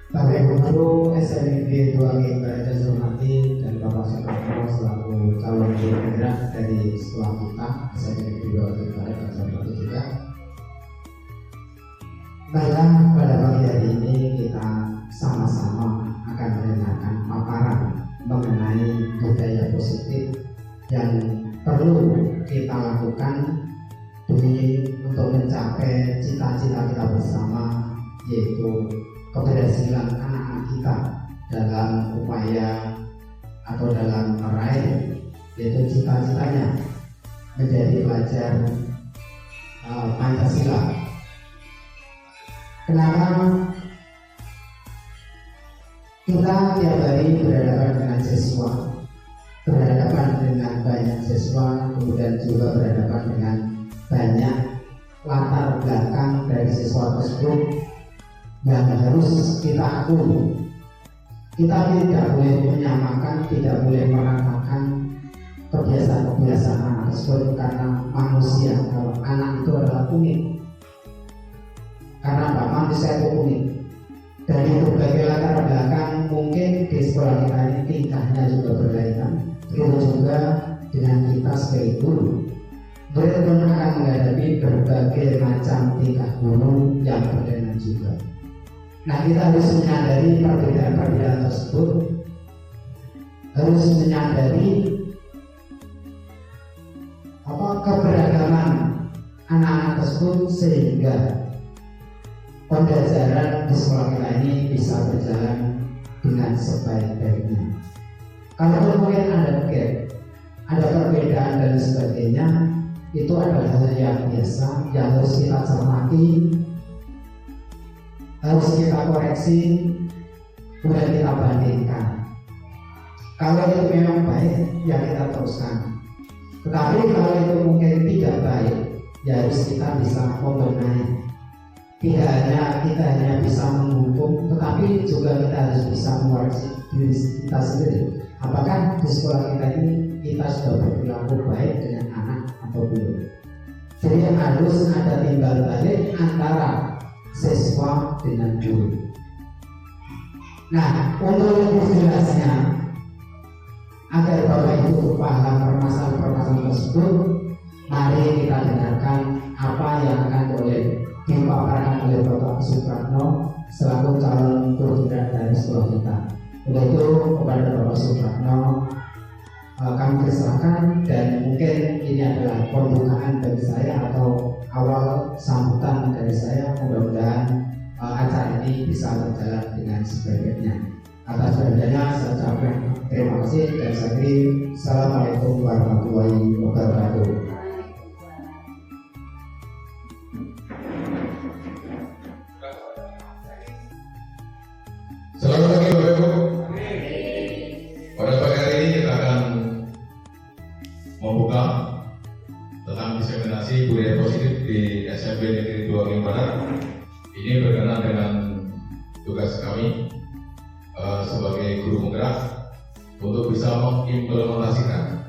Bapak Ibu Guru SMIP 2 Gimbaran Jasumati dan Bapak Soekarno selaku calon guru penggerak dari sekolah kita SMIP 2 Gimbaran Jasumati juga. Baiklah, pada pagi hari ini kita sama-sama akan mendengarkan paparan mengenai budaya positif yang perlu kita lakukan demi untuk mencapai cita-cita kita bersama, yaitu keberhasilan anak-anak kita dalam upaya atau dalam meraih yaitu cita-citanya menjadi pelajar Pancasila. Kenapa kita tiap hari berhadapan dengan siswa, berhadapan dengan banyak siswa, kemudian juga berhadapan dengan banyak latar belakang dari siswa tersebut yang harus kita akui. Kita tidak boleh menyamakan, tidak boleh meratakan kebiasaan-kebiasaan anak tersebut karena manusia atau anak itu adalah unik. Karena manusia itu unik. Dari berbagai latar belakang, mungkin di sekolah kita ini tingkahnya juga berbeda. Begitu juga dengan kita sebagai guru. Murid pun akan menghadapi berbagai macam tingkah guru yang berbeda juga. Nah, kita harus menyadari perbedaan-perbedaan tersebut, harus menyadari keberagaman anak-anak tersebut sehingga pembelajaran di sekolah kita ini bisa berjalan dengan sebaik-baiknya. Kalau mungkin ada gap, ada perbedaan dan sebagainya, itu adalah hal yang biasa yang harus kita cermati, harus kita koreksi, kemudian kita bandingkan. Kalau itu memang baik, ya kita teruskan. Tetapi kalau itu mungkin tidak baik, ya harus kita bisa membenahi. Tidak hanya kita hanya bisa menghukum, tetapi juga kita harus bisa mengoreksi diri kita sendiri. Apakah di sekolah kita ini kita sudah berperilaku baik dengan anak atau belum? Jadi harus ada timbal balik antara siswa dengan guru. Nah, untuk lebih jelasnya, agar Bapak Ibu paham permasalahan tersebut, mari kita dengarkan apa yang akan dipaparkan oleh Bapak Soekarno selaku calon guru penggerak dari sekolah kita. Untuk itu kepada Bapak Soekarno kami persilakan, dan mungkin ini adalah pembukaan dari saya atau awal sambutan dari saya. Mudah-mudahan acara ini bisa berjalan dengan sebaik-baiknya. Atas perhatiannya saya ucapkan terima kasih dan saya akhiri. Assalamualaikum warahmatullahi wabarakatuh. Selamat pagi Bapak Ibu. Pada pagi hari ini kita akan membuka tentang diseminasi budaya positif di SMP Negeri 2 Gimbaran. Ini berkenaan dengan tugas kami sebagai guru penggerak untuk bisa mengimplementasikan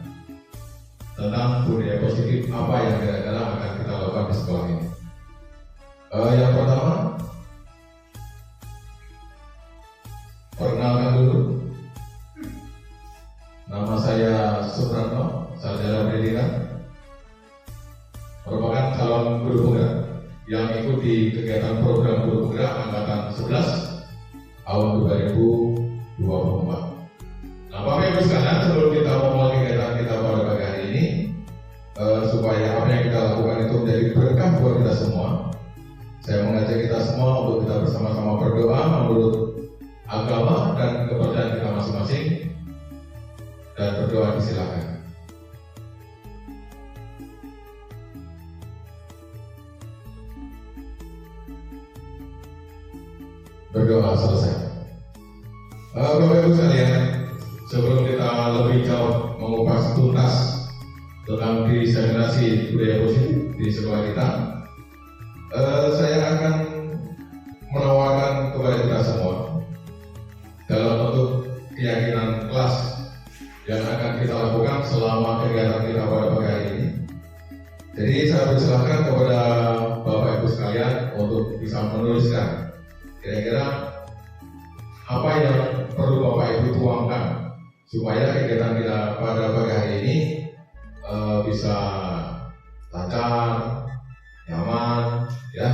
tentang budaya positif apa yang kira-kira akan kita lakukan di sekolah ini. Yang pertama, perkenalkan dulu, nama saya Supratno, sarjana pendidikan, merupakan calon guru penggerak yang ikuti kegiatan program guru penggerak angkatan 11 tahun 2024. Nah, Bapak Ibu sekalian, sebelum kita memulai kegiatan kita pada pagi hari ini, supaya apa yang kita lakukan itu menjadi berkah buat kita semua, saya mengajak kita semua untuk kita bersama-sama berdoa menurut agama dan kepercayaan kita masing-masing, dan berdoa disilakan. Berdoa selesai. Bapak Ibu sekalian, sebelum kita lebih jauh mengupas tuntas tentang diseminasi budaya positif di sekolah kita, saya akan menawarkan kepada kita semua dalam bentuk keyakinan kelas yang akan kita lakukan selama kegiatan kita pada pagi hari ini. Jadi saya persilahkan kepada Bapak Ibu sekalian untuk bisa menuliskan kira-kira apa yang perlu Bapak Ibu tuangkan supaya kegiatan kita pada pagi hari ini bisa lancar, nyaman, ya.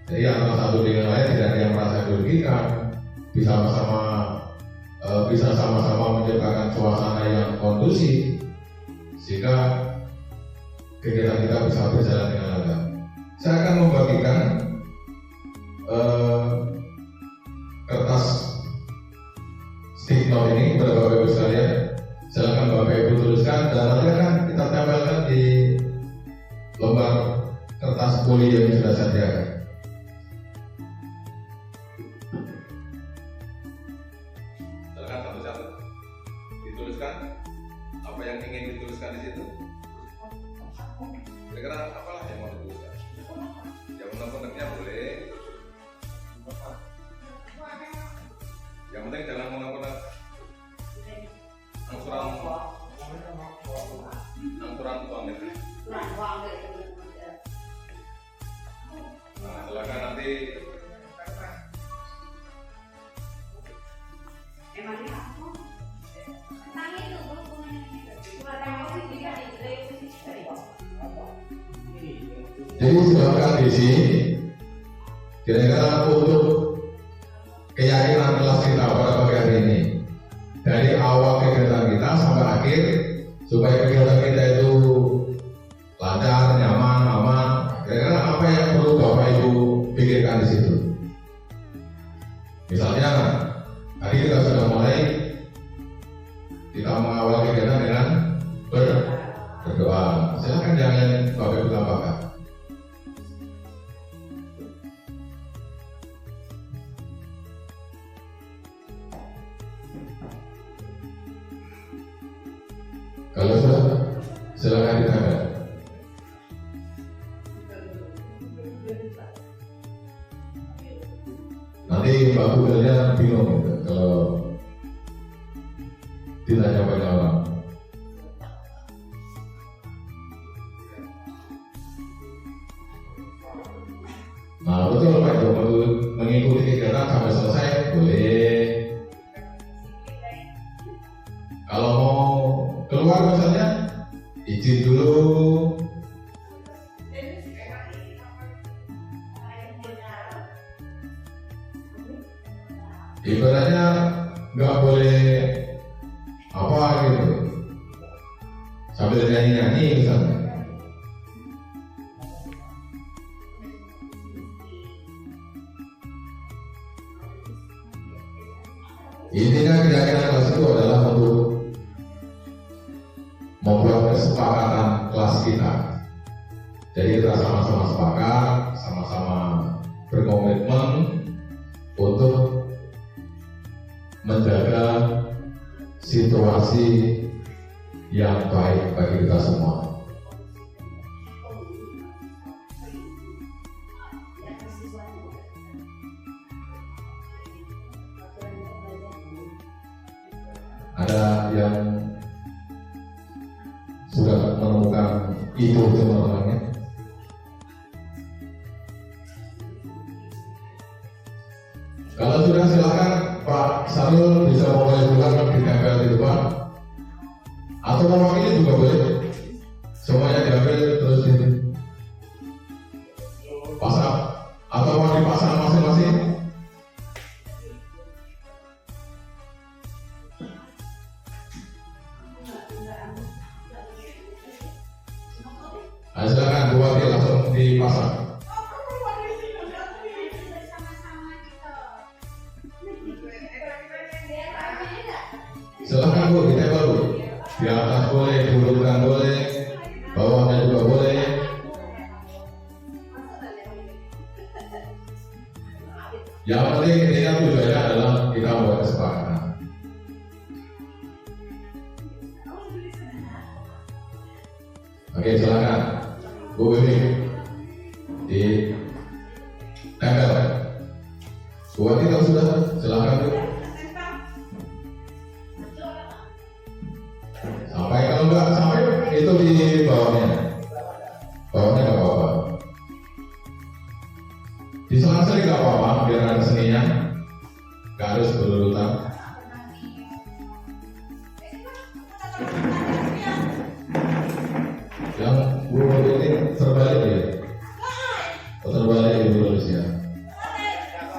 Jadi antara satu dengan lain tidak ada yang merasa dirugikan, bisa sama-sama menciptakan suasana yang kondusif sehingga kegiatan kita bisa berjalan dengan lancar. Saya akan membagikan kertas stick note ini kepada Bapak Ibu sekalian. Silakan Bapak Ibu tuliskan dan nanti akan kita tempelkan di lembar kertas poli yang sudah saya sediakan. Silakan satu-satu dituliskan apa yang ingin dituliskan di situ. Kira-kira apalah yang mau dituliskan? Yang unek-uneknya boleh. Yang penting jangan unek-unek angsuran uang itu. Nah, silakan nanti. Jadi silakan diisi. Kira-kira untuk keyakinan kelas kita pada pagi hari ini, dari awal kegiatan kita sampai akhir, supaya kegiatan kita itu lancar, nyaman, aman. Kira-kira apa yang perlu Bapak Ibu pikirkan di situ? Misalnya, tadi kita sudah mulai kita mengawal kegiatan dengan berdoa. Silakan jangan Bapak Ibu tambahkan. Kalau sudah, silakan ditambah. Nanti Mbak Google-nya bingung gitu, kalau ditanya banyak orang. Nah betul Pak Ibu, mengikuti kegiatan sampai selesai boleh. Kalau mau keluar misalnya izin dulu. Ibaratnya nggak boleh apa gitu sambil nyanyi-nyanyi misalnya. Intinya keyakinan kelas itu adalah untuk membuat kesepakatan kelas kita. Jadi kita sama-sama sepakat, sama-sama berkomitmen untuk menjaga situasi yang baik bagi kita semua. Ada yang sudah menemukan itu teman-temannya? Kalau sudah silakan Pak Sarul bisa mulai pulang ditempel di depan, atau mewakili juga boleh. Semuanya diambil terus dipasang atau mau dipasang masing-masing. Nah, silakan buat langsung dipasang. Silakan Bu, ditempel Bu. Di atas boleh, dudukkan boleh, bawahnya juga boleh. Yang penting intinya tujuannya adalah kita buat kesepakatan. Oke, silakan Bu Bibi di tempel. Bu Wati kalau sudah, silakan Bu. Sampai kalau nggak sampai itu di bawahnya nggak apa-apa. Di selang-seling nggak apa-apa, biar ada seninya. nggak harus berurutan. Yang buruk ini terbalik ya? Oh, terbalik ya lurusnya.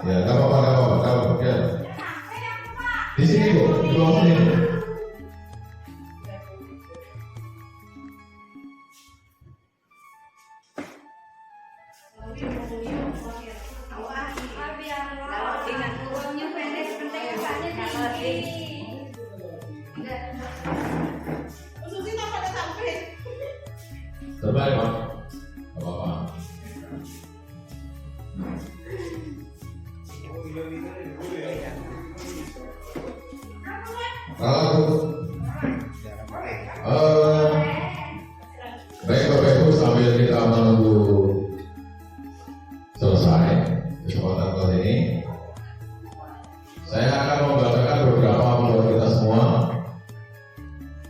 Ya, nggak apa-apa, ya. Di sini Bu, di bawah sini. Terbalik Pak, nggak apa-apa. Baik Bapak Ibu, sambil kita menunggu selesai kesempatan kelas ini, saya akan membacakan beberapa menurut kita semua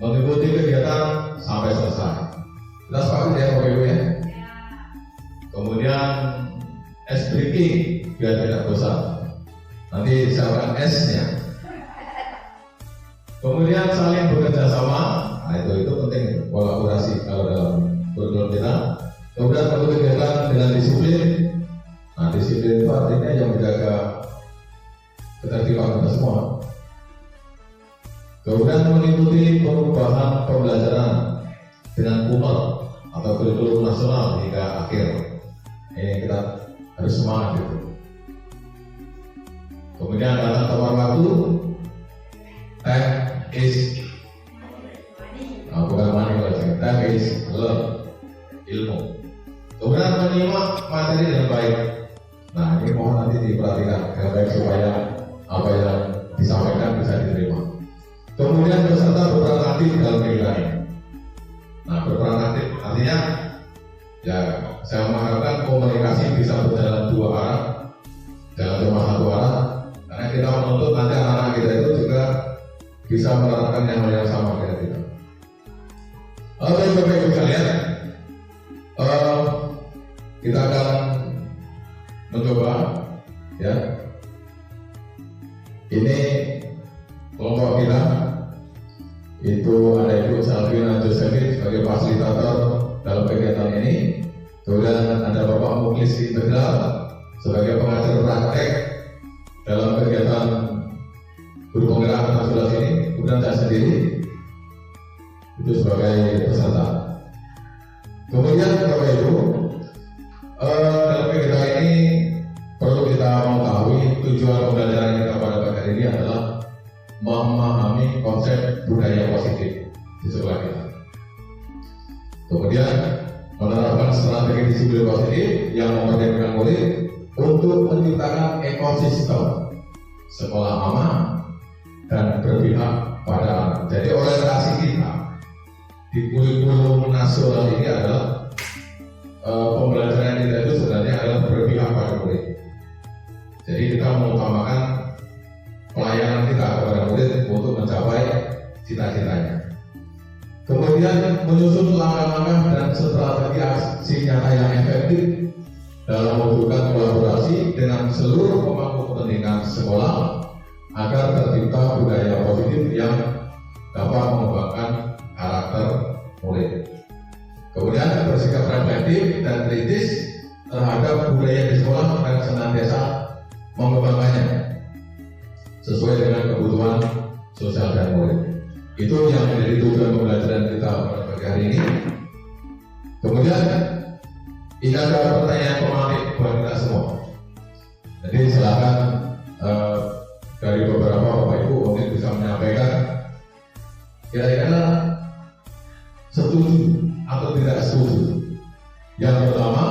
mengikuti kegiatan sampai selesai. Kita sepakat ya Bapak Ibu ya. Kemudian S breaking biar tidak bosan. Nanti disiapkan S-nya. Kemudian saling bekerja sama, nah itu penting, kolaborasi kalau dalam kurikulum kita. Kemudian perlu kegiatan dengan disiplin. Nah disiplin itu artinya yang menjaga ketertiban kita semua. Kemudian mengikuti perubahan pembelajaran dengan KUNER atau kurikulum nasional hingga akhir. Ini kita harus semangat gitu. Kemudian datang tepat waktu. Time is bukan money, time is learn, ilmu. Kemudian menyimak materi dengan baik. Nah ini mohon nanti diperhatikan dengan baik supaya apa yang disampaikan bisa diterima. Kemudian peserta berperan aktif dalam kegiatan. Nah berperan aktif artinya ya saya mengharapkan komunikasi bisa berjalan dua arah, jangan cuma satu arah. Karena kita menuntut nanti anak-anak kita itu juga bisa menerapkan yang sama kayak kita. Oke, Bapak Ibu sekalian, kita akan mencoba, ya. Ini kelompok kita itu ada Ibu Salvina Josephine sebagai fasilitator dalam kegiatan ini. Kemudian ada Bapak Muklis Integral sebagai pengajar praktek dalam kegiatan guru penggerak 14 ini. Kemudian saya sendiri itu sebagai peserta. Kemudian Bapak Ibu, dalam kegiatan ini perlu kita mengetahui tujuan pembelajaran kita pada pagi ini adalah memahami konsep budaya positif di sekolah kita. Kemudian menerapkan strategi disiplin positif yang memerdekakan murid untuk menciptakan ekosistem sekolah aman dan berpihak pada anak. Jadi orientasi kita di kurikulum nasional ini adalah pembelajaran kita itu sebenarnya adalah berpihak pada murid. Jadi kita mengutamakan pelayanan kita kepada murid untuk mencapai cita-citanya. Kemudian menyusun langkah-langkah dan strategi aksi nyata yang efektif dalam mewujudkan kolaborasi dengan seluruh pemangku kepentingan sekolah agar tercipta budaya positif yang dapat mengembangkan karakter murid. Kemudian bersikap reflektif dan kritis terhadap budaya di sekolah dan senantiasa mengembangkannya sesuai dengan kebutuhan sosial dan murid. Itu yang menjadi tujuan pembelajaran kita pada pagi hari ini. Kemudian ini ada pertanyaan pematik buat kita semua. Jadi silakan dari beberapa Bapak Ibu mungkin bisa menyampaikan kira-kira setuju atau tidak setuju. Yang pertama,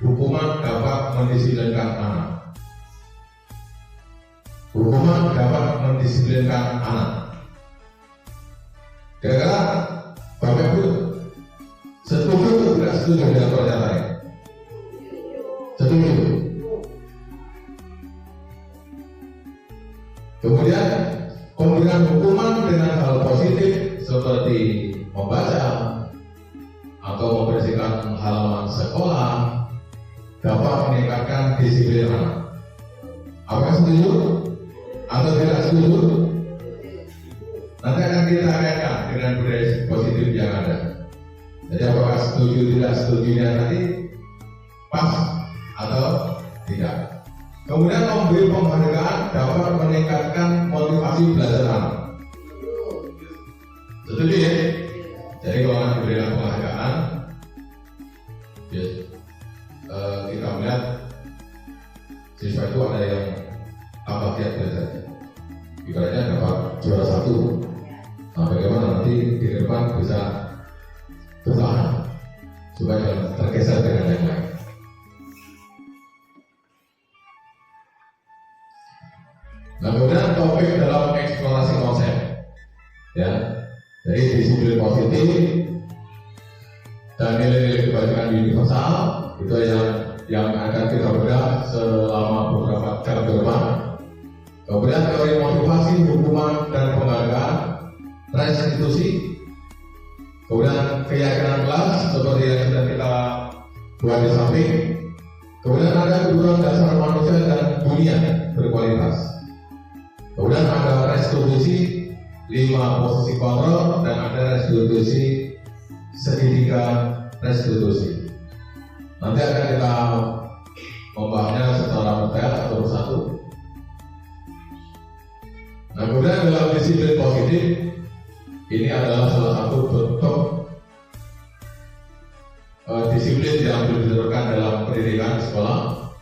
hukuman dapat mendisiplinkan anak. Hukuman dapat mendisiplinkan anak. Kira-kira Bapak Ibu setuju atau tidak setuju dengan pernyataan? Setuju. Kemudian pemberian hukuman dengan hal positif seperti membaca atau membersihkan halaman sekolah dapat meningkatkan disiplin anak. Apakah setuju? setuju? Nanti akan kita kaitkan dengan budaya positif yang ada. Jadi apakah setuju tidak setujunya tadi pas atau tidak. Kemudian memberi penghargaan dapat meningkatkan motivasi belajar anak. Setuju ya? Jadi kalau anak diberikan penghargaan, kita melihat siswa itu ada yang tambah giat belajar. Ibaratnya dapat juara 1. Nah, bagaimana nanti di depan bisa bertahan supaya jangan tergeser dengan yang lain. Nah, kemudian topik dalam eksplorasi konsep, ya, jadi disiplin positif dan nilai-nilai kebajikan universal itu yang akan kita bedah selama beberapa jam ke depan. Kemudian teori motivasi, hukuman dan penghargaan, restitusi, kemudian keyakinan kelas seperti yang sudah kita buat di samping. Kemudian ada kebutuhan dasar manusia dan dunia berkualitas. Kemudian ada restitusi 5 posisi kontrol dan ada restitusi segitiga restitusi. Nanti akan kita membahasnya secara detail satu persatu. Nah, kemudian dalam disiplin positif ini adalah salah satu bentuk disiplin yang diterapkan dalam pendidikan sekolah.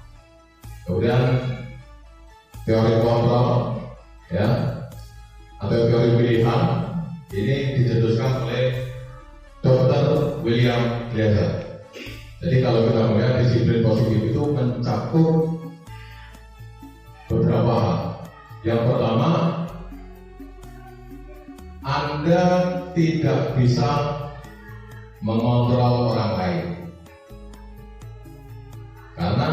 Kemudian teori kontrol, ya, atau teori pilihan ini dicetuskan oleh Dr. William Glasser. Jadi kalau kita melihat disiplin positif itu mencakup beberapa hal. Yang pertama, Anda tidak bisa mengontrol orang lain karena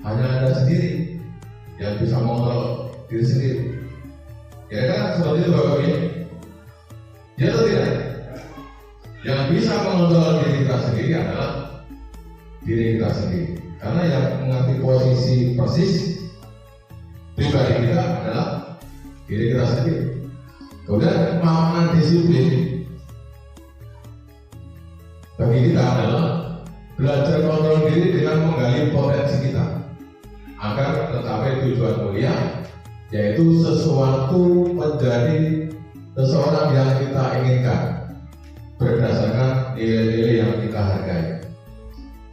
hanya Anda sendiri yang bisa mengontrol diri sendiri. Ya kan seperti itu Bapak ini? Ya atau tidak? Yang bisa mengontrol diri kita sendiri adalah diri kita sendiri. Karena yang mengerti posisi persis pribadi kita adalah diri kita sendiri. Kemudian makna disiplin bagi kita adalah belajar kontrol diri dengan menggali potensi kita agar tercapai tujuan mulia, yaitu sesuatu menjadi seseorang yang kita inginkan berdasarkan nilai-nilai yang kita hargai.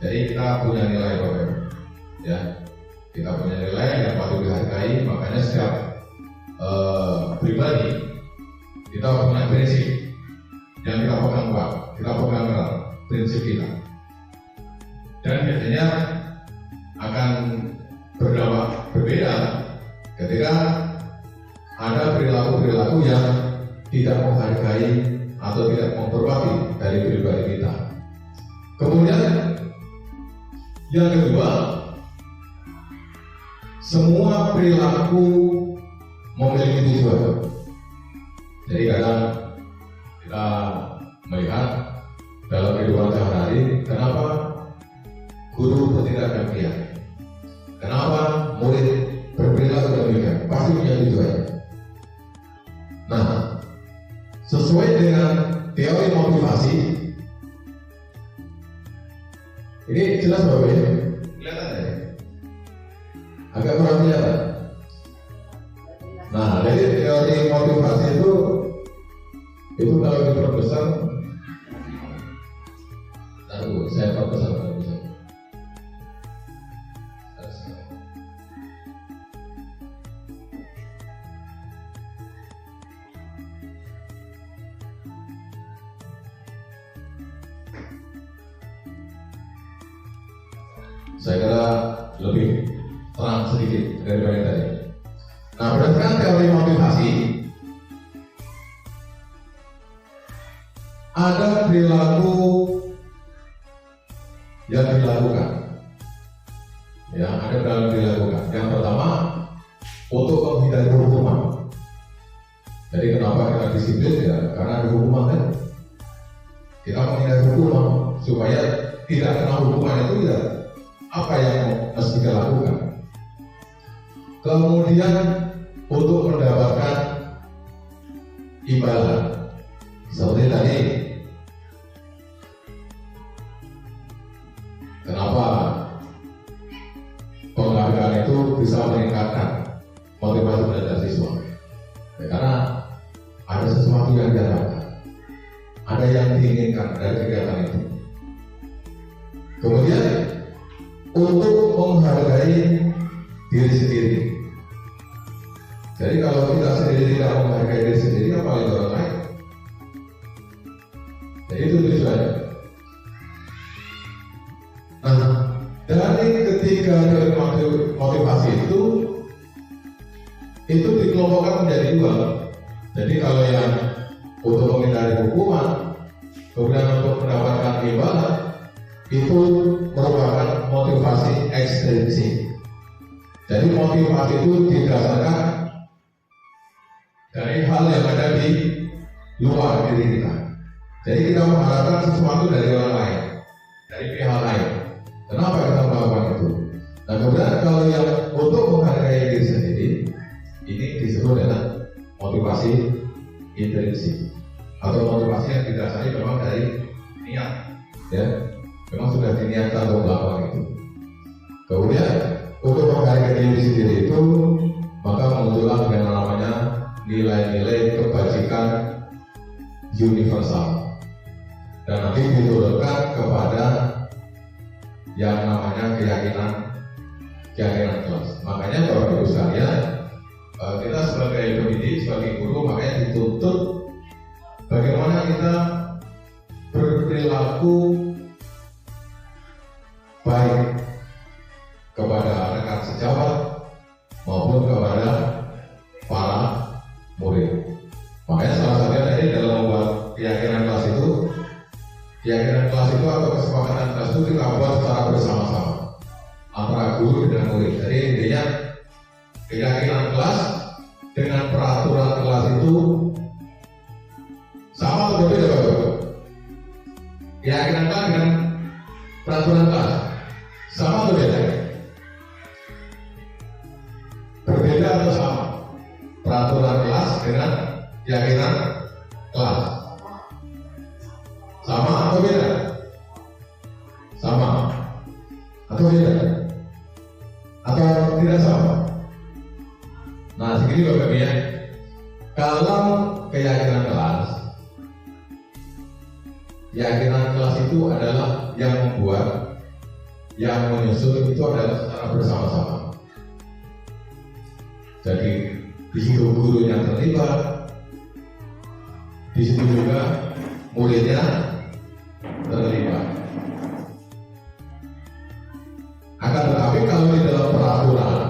Jadi kita punya nilai Bapak, ya, kita punya nilai yang patut dihargai. Makanya setiap pribadi kita punya prinsip yang kita pegang kuat, kita pegang erat prinsip kita, dan biasanya akan berdampak berbeda ketika ada perilaku-perilaku yang tidak menghargai atau tidak menghormati dari pribadi kita. Kemudian yang kedua, semua perilaku memiliki tujuan. Jadi kadang kita melihat dalam kehidupan sehari-hari, kenapa guru bertindak demikian, kenapa murid berperilaku demikian, pasti punya tujuan. Nah, sesuai dengan teori motivasi, ini jelas Bapak ya? Kelihatan ya? Agak kurang kelihatan. Nah, jadi teori motivasi itu kalau diperbesar, saya perbesar. Saya kira lebih terang sedikit daripada yang tadi. Nah, berdasarkan teori motivasi, ada perilaku yang dilakukan. Ya, ada perilaku dilakukan. Yang pertama, untuk menghindari hukuman. Jadi kenapa kita disiplin? Ya, karena ada hukuman kan. Kita menghindari hukuman supaya tidak kena hukuman itu ya. Apa yang mesti kita lakukan? Kemudian untuk mendapatkan imbalan. Seperti tadi, kenapa penghargaan itu bisa meningkatkan motivasi belajar siswa? Ya, karena ada sesuatu yang diharapkan, ada yang diinginkan dari kegiatan itu. Kemudian untuk menghargai diri sendiri. Jadi kalau kita sendiri tidak menghargai diri sendiri, apalagi orang lain. Jadi itu tujuannya. Nah, dari ketiga motivasi itu dikelompokkan menjadi dua. Jadi kalau yang untuk menghindari hukuman, kemudian untuk mendapatkan imbalan, itu merupakan motivasi ekstrinsik. Jadi motivasi itu didasarkan dari hal yang ada di luar diri kita. Jadi kita mengharapkan sesuatu dari orang lain, dari pihak lain. Kenapa kita melakukan itu? Nah, kemudian kalau yang untuk menghargai diri sendiri, ini disebut dengan motivasi intrinsik atau motivasi yang didasari memang dari niat, ya, memang sudah diniatkan untuk melakukan itu. Kemudian untuk menghargai diri sendiri itu, maka muncullah yang namanya nilai-nilai kebajikan universal, dan nanti diturunkan kepada yang namanya keyakinan kelas. Makanya Bapak Ibu sekalian, kita sebagai pendidik, sebagai guru, makanya dituntut bagaimana kita berperilaku baik kepada rekan sejawat maupun kepada para murid. Makanya salah satunya tadi dalam membuat keyakinan kelas itu atau kesepakatan kelas itu kita buat secara bersama-sama antara guru dan murid. Jadi intinya keyakinan kelas dengan peraturan kelas itu sama atau berbeda, Bapak? Keyakinan kelas dengan peraturan kelas sama atau beda? Berbeda atau sama? Peraturan kelas dengan keyakinan kelas sama atau beda? Sama atau beda? Atau tidak sama? Nah, segini Bapak Ibu ya. Kalau keyakinan kelas itu adalah yang membuat, yang menyusun itu adalah secara bersama-sama. Jadi di situ gurunya terlibat, di situ juga muridnya terlibat. Akan tetapi kalau di dalam peraturan,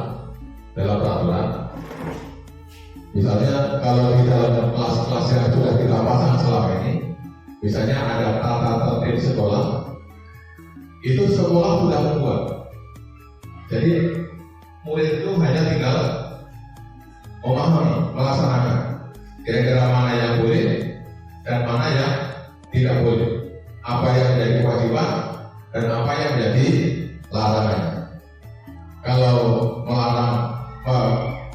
misalnya kalau di dalam kelas-kelas yang sudah kita pasang selama ini, misalnya ada tata tertib sekolah, itu sekolah sudah membuat. Jadi murid itu hanya tinggal memahami, melaksanakan kira-kira mana yang boleh dan mana yang tidak boleh, apa yang menjadi kewajiban dan apa yang menjadi larangan. Kalau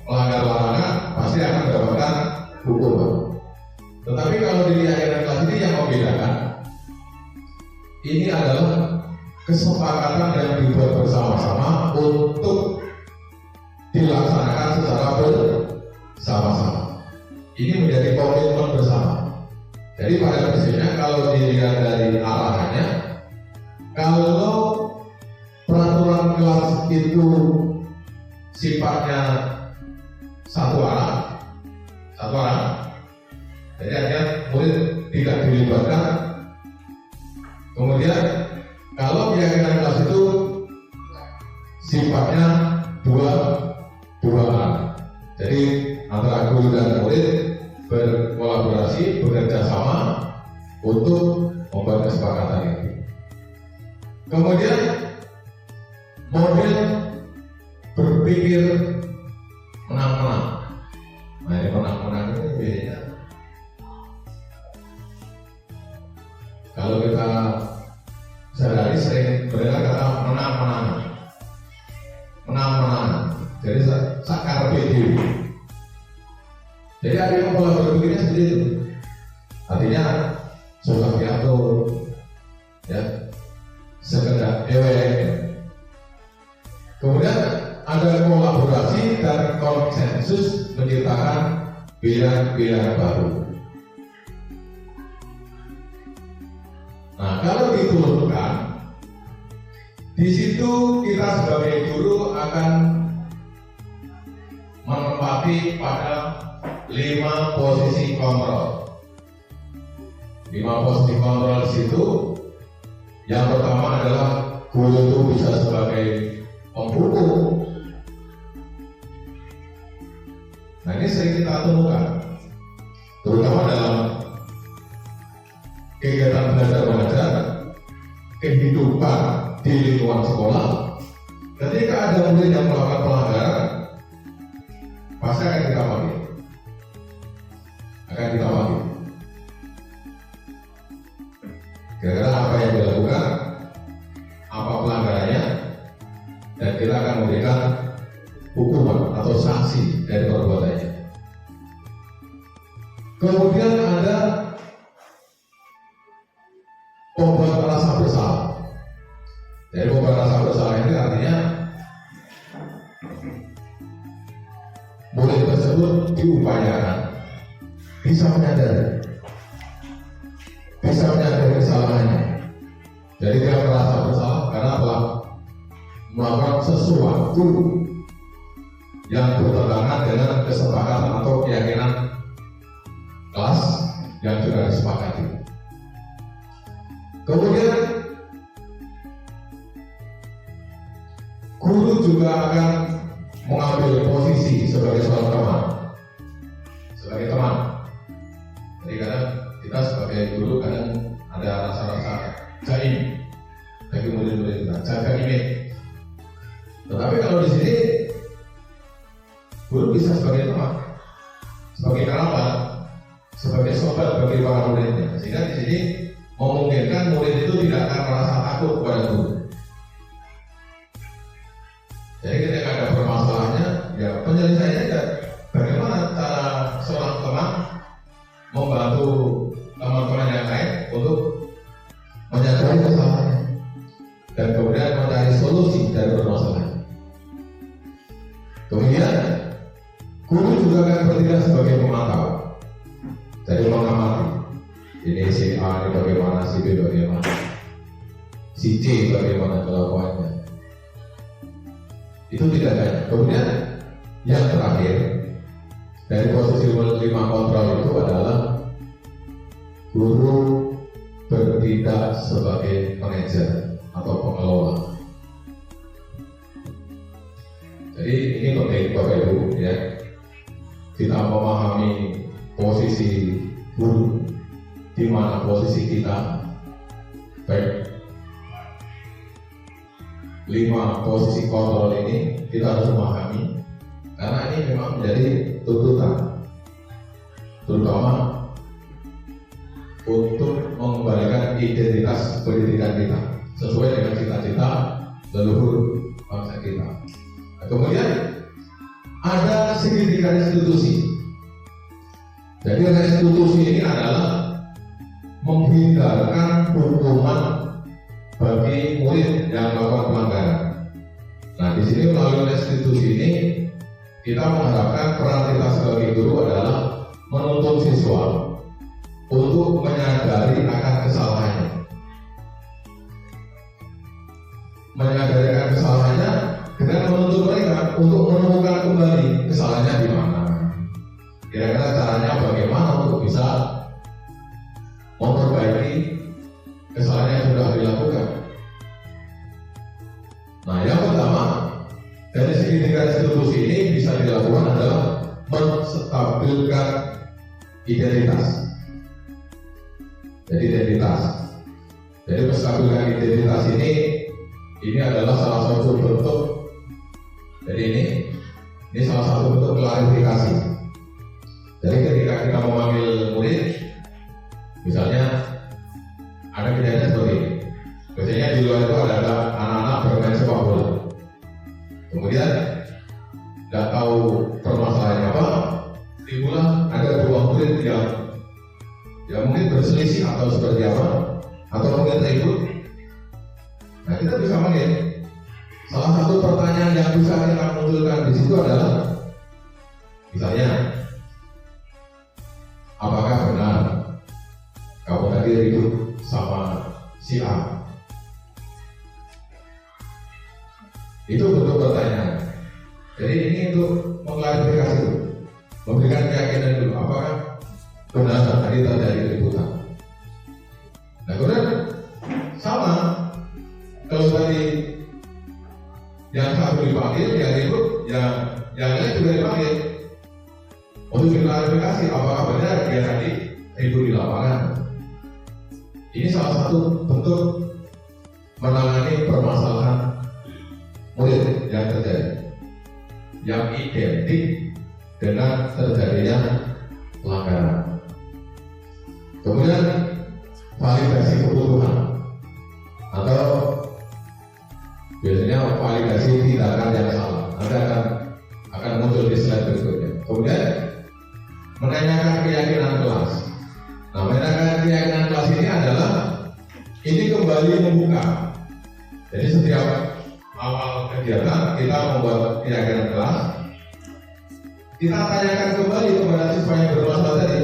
melanggar larangan pasti akan mendapatkan hukuman. Tetapi kalau di keyakinan kelas ini yang membedakan, ini adalah kesepakatan yang dibuat bersama-sama untuk dilaksanakan secara bersama-sama. Ini menjadi komitmen bersama. Jadi pada prinsipnya kalau dilihat dari arahannya, kalau peraturan kelas itu sifatnya satu arah, jadi artinya murid tidak dilibatkan. Kemudian kalau keyakinan kelas itu sifatnya dua arah, jadi antara guru dan murid berkolaborasi, bekerja sama untuk membuat kesepakatan itu. Kemudian model berpikir menang-menang. Nah, ini menang-menang itu bedanya. Kalau kita sehari-hari sering mendengar kata menang-menang. Jadi sakar PD. Jadi ada yang pola berpikirnya seperti itu. Artinya suka diatur, ya, sekedar ewek. Kemudian ada kolaborasi dan konsensus menciptakan pilihan-pilihan baru. Nah, kalau diturunkan, di situ kita sebagai guru akan menempati pada 5 posisi kontrol. 5 posisi kontrol di situ, yang pertama adalah guru itu bisa sebagai pembuku. Nah, ini sering kita temukan, terutama dalam kegiatan belajar mengajar, kehidupan di lingkungan sekolah. Ketika ada murid yang melakukan pelanggaran, pasti akan kita panggil. Kira-kira apa yang dilakukan, apa pelanggarannya, dan kita akan memberikan hukuman atau sanksi dari perbuatannya. Kemudian ada pembuat rasa bersalah. Jadi pembuat rasa bersalah ini artinya murid tersebut diupayakan bisa menyadari kesalahannya. Jadi dia merasa bersalah karena telah melakukan sesuatu yang bertentangan dengan kesepakatan atau keyakinan kelas yang sudah disepakati. Kemudian guru juga akan mengambil posisi sebagai seorang teman. Jadi kadang kita sebagai guru kadang ada rasa-rasa jaim bagi murid-murid kita, jaga image. Tetapi kalau di sini guru bisa sebagai teman, sebagai kerabat, sebagai sobat bagi para muridnya. Sehingga di sini memungkinkan murid itu tidak akan merasa takut kepada guru. Jadi ketika ada permasalahannya, ya penyelesaiannya ya bagaimana cara seorang teman membantu teman-teman yang lain untuk menyadari kesalahannya dan kemudian mencari solusi dari permasalahan. Kemudian guru juga akan bertindak sebagai pemantau. Jadi mengamati ini si A ini bagaimana, si B bagaimana, si C bagaimana kelakuannya. Itu tidak ada. Kemudian yang terakhir dari posisi 5 kontrol itu adalah guru bertindak sebagai manajer atau pengelola. Jadi ini penting Bapak Ibu ya, kita memahami posisi guru, di mana posisi kita, baik 5 posisi kontrol ini kita harus memahami, karena ini memang menjadi tuntutan, terutama untuk mengembalikan identitas pendidikan kita sesuai dengan cita-cita leluhur bangsa kita. Nah, kemudian ada segitiga restitusi. Jadi restitusi ini adalah menghindarkan hukuman bagi murid yang melakukan pelanggaran. Nah, di sini melalui restitusi ini kita mengharapkan peran kita sebagai guru adalah menuntun siswa untuk menyadari akan kesalahannya. Menyadari akan kesalahannya dengan menuntun mereka untuk menemukan kembali kesalahannya di mana. Kira-kira caranya bagaimana untuk bisa memperbaiki kesalahan yang sudah dilakukan. Nah, yang pertama dari segitiga restitusi ini bisa dilakukan adalah menstabilkan identitas. Jadi menstabilkan identitas ini adalah salah satu bentuk. Jadi ini salah satu bentuk klarifikasi. Jadi ketika kita memanggil murid, misalnya ada kejadian seperti ini. Biasanya di luar itu ada anak-anak bermain sepak bola. Kemudian nggak tahu permasalahannya apa, timbullah ada berselisih atau seperti apa, atau mungkin ribut. Nah, kita bisa manggil. Salah satu pertanyaan yang bisa kita munculkan di situ adalah, misalnya, apakah benar kamu tadi ribut sama si A? Itu bentuk pertanyaan. Jadi ini untuk mengklarifikasi dulu, memberikan keyakinan dulu, apakah benar tadi terjadi keributan. Nah, kemudian sama, kalau tadi yang satu dipanggil, yang ribut, yang lain juga dipanggil untuk diklarifikasi apakah benar dia tadi ribut di lapangan. Ini salah satu bentuk menangani permasalahan murid yang terjadi, yang identik dengan terjadinya pelanggaran. Kemudian validasi kebutuhan atau biasanya validasi tindakan yang salah. Nanti akan muncul di slide berikutnya. Kemudian menanyakan keyakinan kelas. Nah, menanyakan keyakinan kelas ini adalah ini kembali membuka. Jadi setiap awal kegiatan kita membuat keyakinan kelas, kita tanyakan kembali kepada siswa yang bermasalah tadi,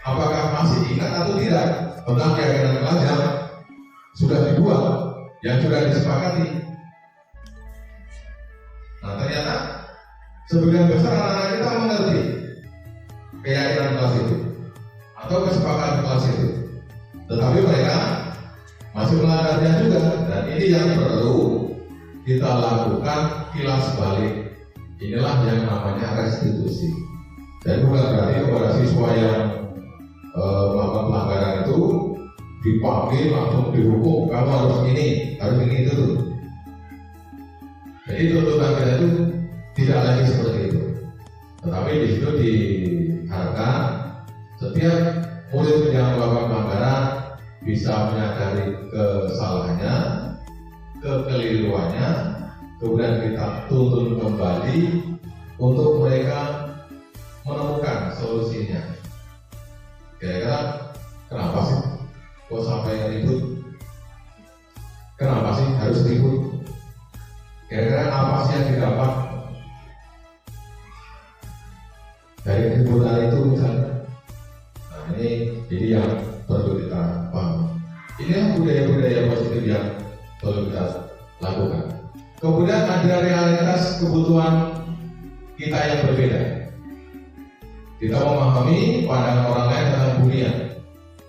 apakah masih ingat atau tidak tentang keyakinan kelas yang sudah dibuat, yang sudah disepakati. Nah, ternyata sebagian besar anak-anak kita mengerti keyakinan kelas itu atau kesepakatan kelas itu, tetapi mereka masih melanggarnya juga. Dan ini yang perlu kita lakukan kilas balik. Inilah yang namanya restitusi. Dan bukan berarti kepada siswa yang melakukan pelanggaran itu dipanggil langsung dihukum, kamu harus ini itu. Jadi tuntutan kita itu tidak lagi seperti itu. Tetapi di situ diharapkan setiap murid yang melakukan pelanggaran bisa menyadari kesalahannya, kekeliruannya, kemudian kita tuntun kembali untuk mereka menemukan solusinya. Kira-kira kenapa sih kok sampai ribut? Kenapa sih harus ribut? Kira-kira apa sih yang didapat dari keributan itu misalnya? Nah, ini jadi yang perlu kita pahami. Ini budaya-budaya positif yang perlu kita lakukan. Kemudian ada realitas kebutuhan kita yang berbeda. Kita memahami pandangan orang lain tentang dunia.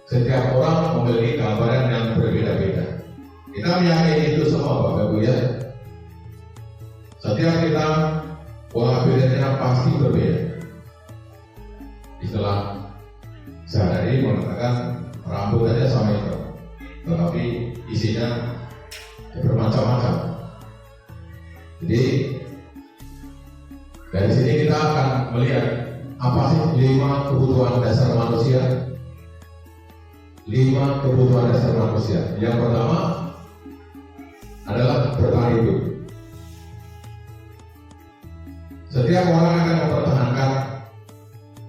Setiap orang memiliki gambaran yang berbeda-beda. Kita meyakini itu semua, Bapak Ibu ya. Setiap kita pola pikirnya pasti berbeda. Istilah sehari mengatakan rambut saja sama itu, tetapi isinya bermacam-macam. Jadi dari sini kita akan melihat apa sih 5 kebutuhan dasar manusia. 5 kebutuhan dasar manusia. Yang pertama adalah bertahan hidup. Setiap orang akan mempertahankan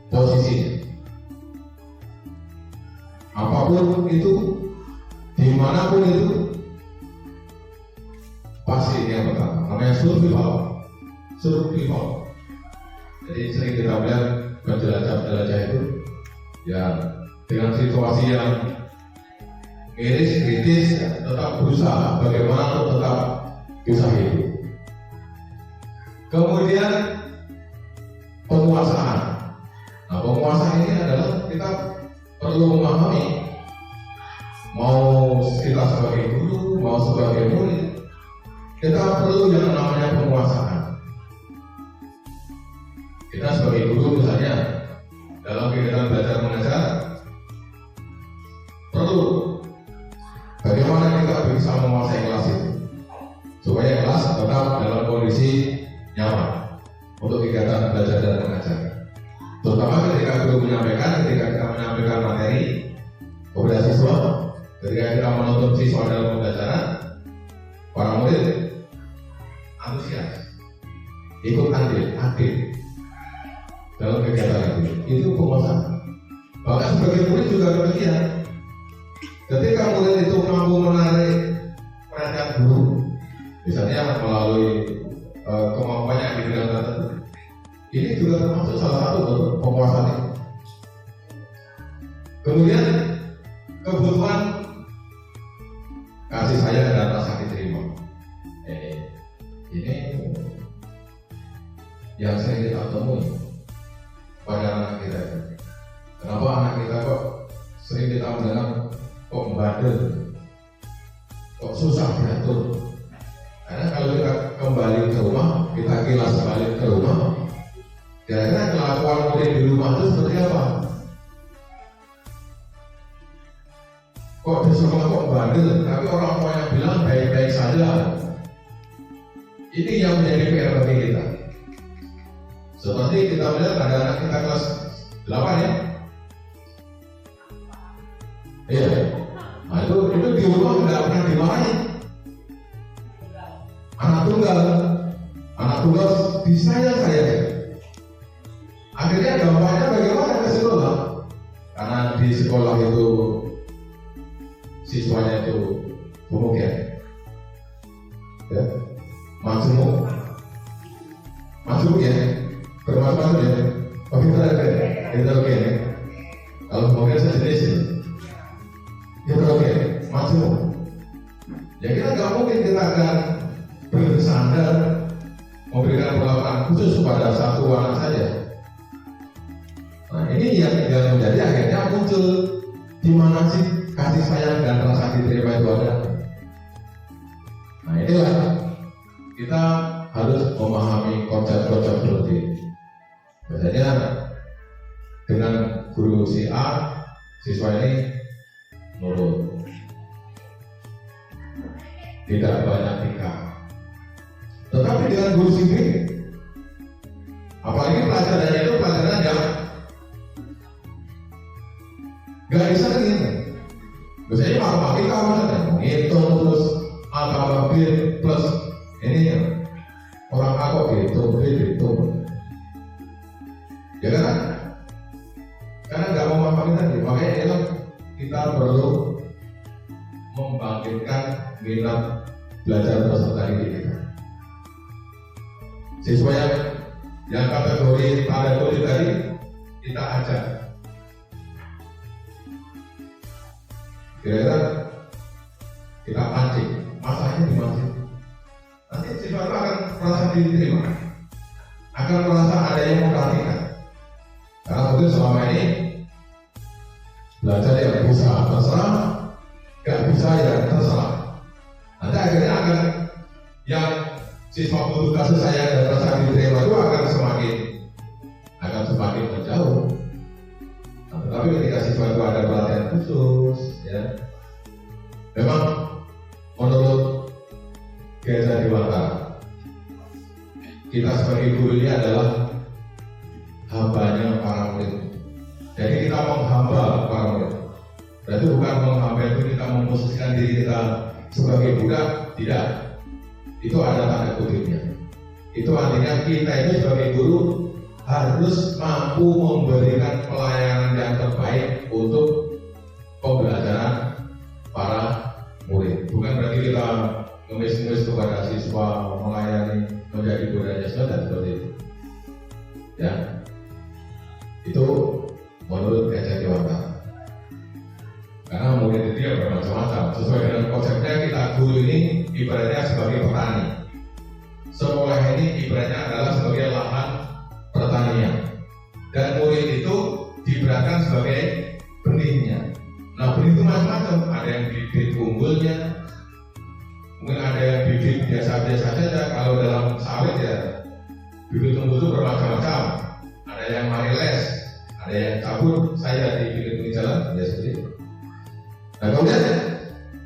posisinya. Apapun itu, dimanapun itu, pasti ini yang pertama. Namanya survival. Jadi sering kita melihat penjelajah-penjelajah itu, ya dengan situasi yang miris, kritis, ya, tetap berusaha bagaimana untuk tetap bisa hidup. Kemudian penguasaan. Nah, penguasaan ini adalah kita perlu memahami, mau kita sebagai guru, mau sebagai murid, kita perlu yang namanya penguasaan. Kita sebagai guru misalnya dalam kegiatan belajar mengajar perlu bagaimana kita bisa menguasai kelas itu supaya kelas tetap dalam kondisi nyaman untuk kegiatan belajar dan mengajar. Terutama ketika guru menyampaikan, ketika kita menyampaikan materi kepada siswa, ketika kita menuntut siswa dalam pembelajaran, para murid antusias, ikut andil, aktif dalam kegiatan itu penguasaan. Bahkan sebagai murid juga demikian. Ketika murid itu mampu menarik perhatian guru, misalnya melalui kemampuannya di bidang tertentu, ini juga termasuk salah satu bentuk pemuasan. Kemudian kebutuhan kasih sayang dan rasa diterima. Ini yang sering kita temui pada anak kita. Kenapa anak kita kok sering kita mendengar kok bandel, kok susah diatur? Karena kalau kita kembali ke rumah, kita kilas balik ke rumah, kira-kira kelakuan murid di rumah itu seperti apa? Kok di sekolah kok bandel, tapi orang tuanya bilang baik-baik saja. Ini yang menjadi PR bagi kita. Seperti kita melihat ada anak kita kelas 8 ya. Iya. Nah itu di rumah nggak pernah dimarahin. Anak tunggal disayang saya. Akhirnya dampaknya bagaimana ke sekolah? Karena di sekolah itu siswanya itu homogen, ya, majemuk ya, bermacam-macam ya, heterogen ya. Kalau homogen sejenis heterogen, majemuk. Ya kita nggak mungkin kita akan bersandar memberikan perlakuan khusus kepada satu anak saja. Nah ini yang menjadi akhirnya muncul di mana sih kasih sayang dan rasa diterima itu ada. Nah inilah kita harus memahami konsep-konsep seperti ini. Biasanya dengan guru si A, siswa ini nurut, tidak banyak tingkah. Tetapi dengan guru si B, apalagi pelajarannya itu pelajaran yang gak disengin. Biasanya matematika maksudnya ngitung terus A tambah B plus ini ya, orang A kok dihitung, B dihitung, ya kan? Karena nggak mau memahami tadi, makanya inilah kita perlu membangkitkan minat belajar peserta didik kita. Siswa yang kategori tanda kutip tadi kita ajak. Kira-kira kita pancing, masalahnya dimancing. Nanti siswa itu akan merasa diterima, akan merasa ada yang memperhatikan. Karena mungkin selama ini belajar yang bisa terserah, gak bisa ya terserah. Nanti akhirnya akan yang siswa butuh kasih sayang dan rasa diterima itu akan semakin menjauh. Nah, tetapi ketika siswa itu ada pelatihan khusus, ya, memang menurut Gajah Dewata, kita sebagai guru ini adalah hambanya para murid. Jadi kita menghamba para murid. Berarti bukan menghamba itu kita memposisikan diri kita sebagai budak, tidak. Itu ada tanda kutipnya. Itu artinya kita itu sebagai guru harus mampu memberikan pelayanan yang terbaik untuk pembelajaran para murid. Bukan berarti kita ngemis-ngemis kepada siswa melayani menjadi budaya dan seperti itu. Ya, itu menurut Gajah Dewata. Karena murid itu ya bermacam-macam. Sesuai dengan konsepnya kita guru ini ibaratnya sebagai petani. Sekolah ini ibaratnya adalah sebagai lahan pertanian. Dan murid itu diibaratkan sebagai benihnya. Nah benih itu macam-macam. Ada yang bibit unggulnya, mungkin ada yang bibit biasa-biasa saja. Kalau dalam sawit ya bibit unggul itu bermacam-macam. Ada yang mariles, ada yang cabut saya di pinggir jalan, ya seperti itu. Nah kemudian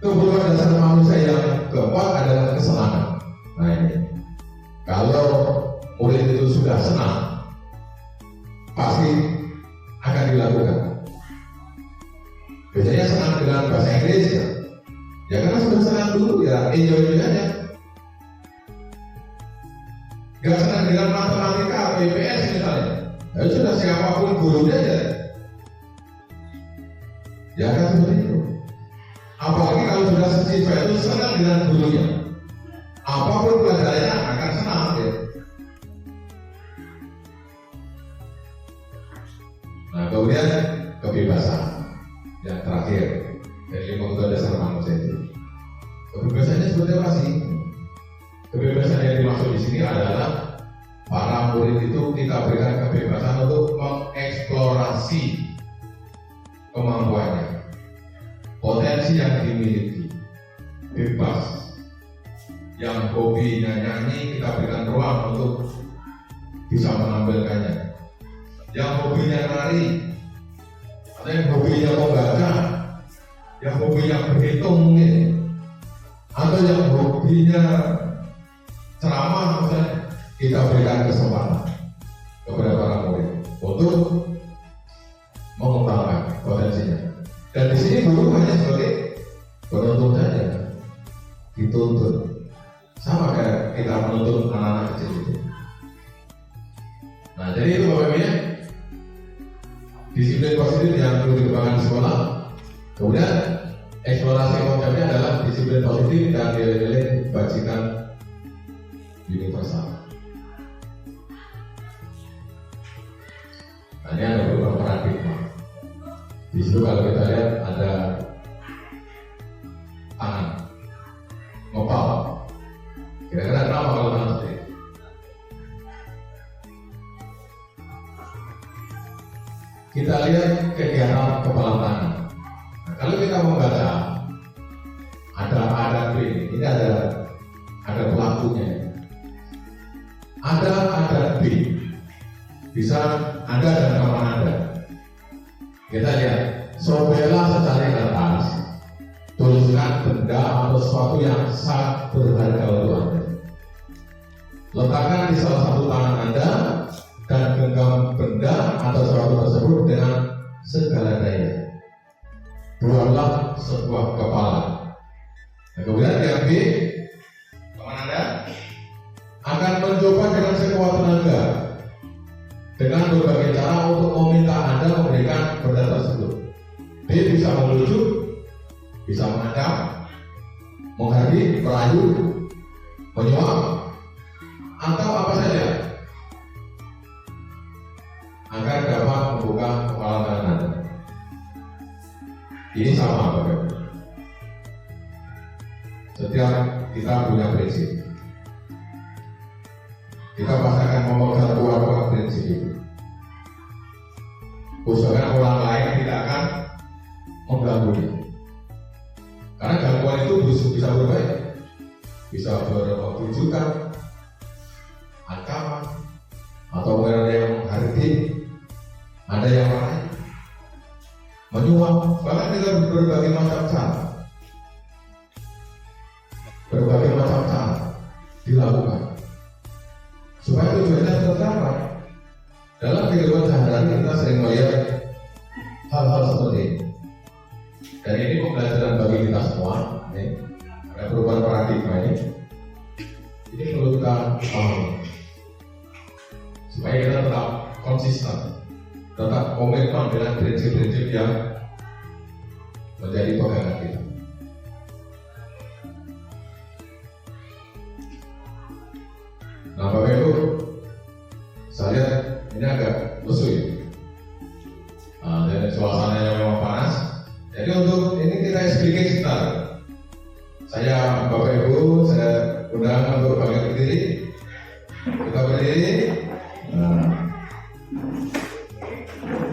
kebutuhan dasar manusia yang keempat adalah kesenangan. Nah ini, kalau murid itu sudah senang, pasti akan dilakukan. Biasanya senang dengan bahasa Inggris ya. Ya karena sudah senang dulu ya enjoy aja. Gak senang dengan matematika, IPS misalnya. Ya sudah siapapun gurunya ya Ya kan seperti itu. Apalagi kalau sudah siswa itu senang dengan gurunya, apapun pelajarannya akan senang ya. Nah kemudian kebebasan yang terakhir dari 5 kebutuhan dasar manusia itu. Kebebasannya seperti apa sih? Kebebasan yang dimaksud di sini adalah para murid itu kita berikan kebebasan untuk mengeksplorasi kemampuannya, potensi yang dimiliki, bebas. Yang hobinya nyanyi kita berikan ruang untuk bisa menampilkannya. Yang hobinya nari, atau yang hobinya membaca, yang hobinya berhitung mungkin, atau yang hobinya ceramah misalnya, kita berikan kesempatan kepada para murid untuk mengembangkan potensinya. Dan di sini guru hanya sebagai penuntut saja, dituntut, sama kayak kita menuntut anak-anak kecil itu. Nah jadi itu Bapak Ibu ya, disiplin positif yang perlu dikembangkan di sekolah. Kemudian eksplorasi konsepnya adalah disiplin positif dan nilai-nilai kebajikan universal. Nah, ini ada beberapa paradigma. Di situ kalau kita lihat ada tangan, ngopal. Kira-kira kenapa kalau tangan seperti itu? Kita lihat kegiatan kepala tangan. Nah, kalau kita membaca ada B, ini ada pelakunya. Ada B, bisa Anda dan kawan Anda. Kita lihat, sobelah secari kertas, tuliskan benda atau sesuatu yang sangat berharga untuk Anda. Letakkan di salah satu tangan Anda dan genggam benda atau sesuatu tersebut dengan segala daya. Buatlah sebuah kepala. Nah, kemudian yang B, teman Anda akan mencoba dengan sekuat tenaga dengan berbagai cara untuk meminta Anda memberikan benda tersebut. B bisa melucu, bisa mengancam, menghardik, merayu, menyuap, atau apa saja agar dapat membuka kepala tangan Anda. Ini sama Bapak Ibu. Setiap kita punya prinsip. Kita pasti akan memegang kuat prinsip itu. Usahakan orang lain tidak akan mengganggunya. Karena gangguan itu bisa berbahaya, bisa berwujudan ancaman, atau ada yang menghardik, ada yang lain menyuap, bahkan dengan berbagai macam cara. Berbagai macam cara dilakukan supaya tujuannya tercapai. Dalam kehidupan sehari-hari kita sering melihat hal-hal seperti ini. Dan ini pembelajaran bagi kita semua. Ada perubahan paradigma ini. Ini perlu kita pahami supaya kita tetap konsisten, tetap komitmen dengan prinsip-prinsip yang menjadi pegangan kita. Nah Bapak Ibu, saya lihat ini agak lesu ya. Dan suasananya memang panas. Jadi untuk ini kita sedikit sebentar. Saya Bapak Ibu, saya undang untuk bangkit berdiri. Kita berdiri.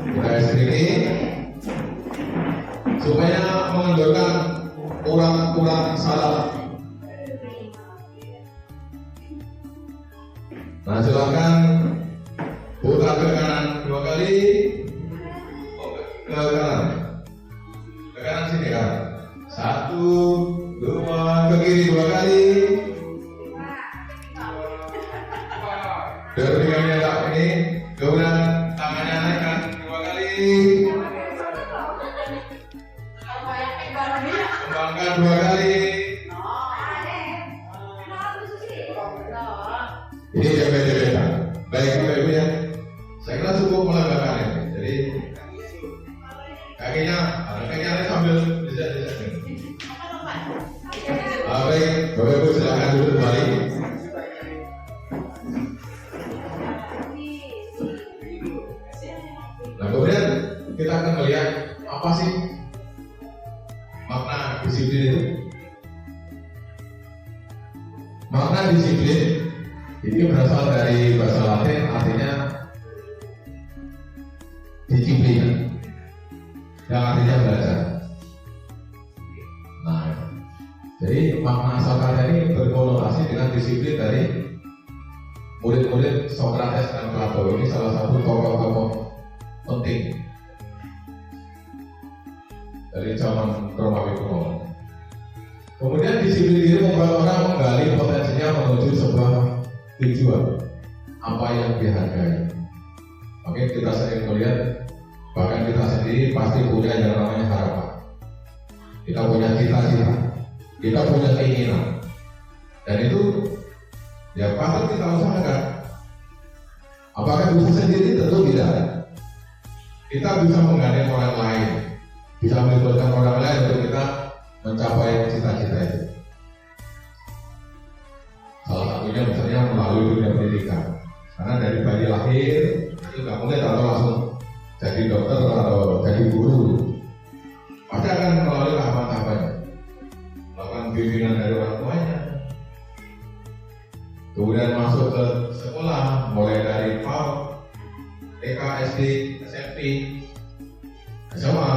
Kita sedikit supaya mengendorkan orang-orang salah. Nah silakan putar ke kanan 2 kali, ke kanan sini kan, 1, 2, ke kiri 2 kali, berpikirnya tak ini, kemudian tangannya naikkan 2 kali, kembangkan 2 kali. Ini beda-beda. Baik Bapak Ibu ya. Saya kira cukup melanggakan ini. Jadi kakinya sambil bisa. Baik, Bapak Ibu silakan duduk kembali. Nah, kemudian kita akan melihat apa sih makna disiplin itu. Makna disiplin ini berasal dari bahasa Latin, artinya disiplin, yang artinya belajar. Nah, jadi makna asal kata ini berkonotasi dengan disiplin dari murid-murid Sokrates dan Plato. Ini salah satu tokoh-tokoh penting dari zaman Romawi kuno. Kemudian disiplin ini membuat orang menggali potensinya menuju sebuah tujuan apa yang dihargai. Oke, kita sering melihat, bahkan kita sendiri pasti punya yang namanya harapan. Kita punya cita-cita, kita punya keinginan, dan itu ya patut kita usahakan. Apakah bisa sendiri? Tentu tidak. Kita bisa menggandeng orang lain, bisa melibatkan orang lain untuk kita mencapai cita-cita itu. Salah satunya misalnya melalui dunia pendidikan. Karena dari bayi lahir itu nggak mungkin atau langsung jadi dokter atau jadi guru. Pasti akan melalui tahapan-tahapannya, melakukan bimbingan dari orang tuanya, kemudian masuk ke sekolah, mulai dari PAUD, TK, SD, SMP, SMA,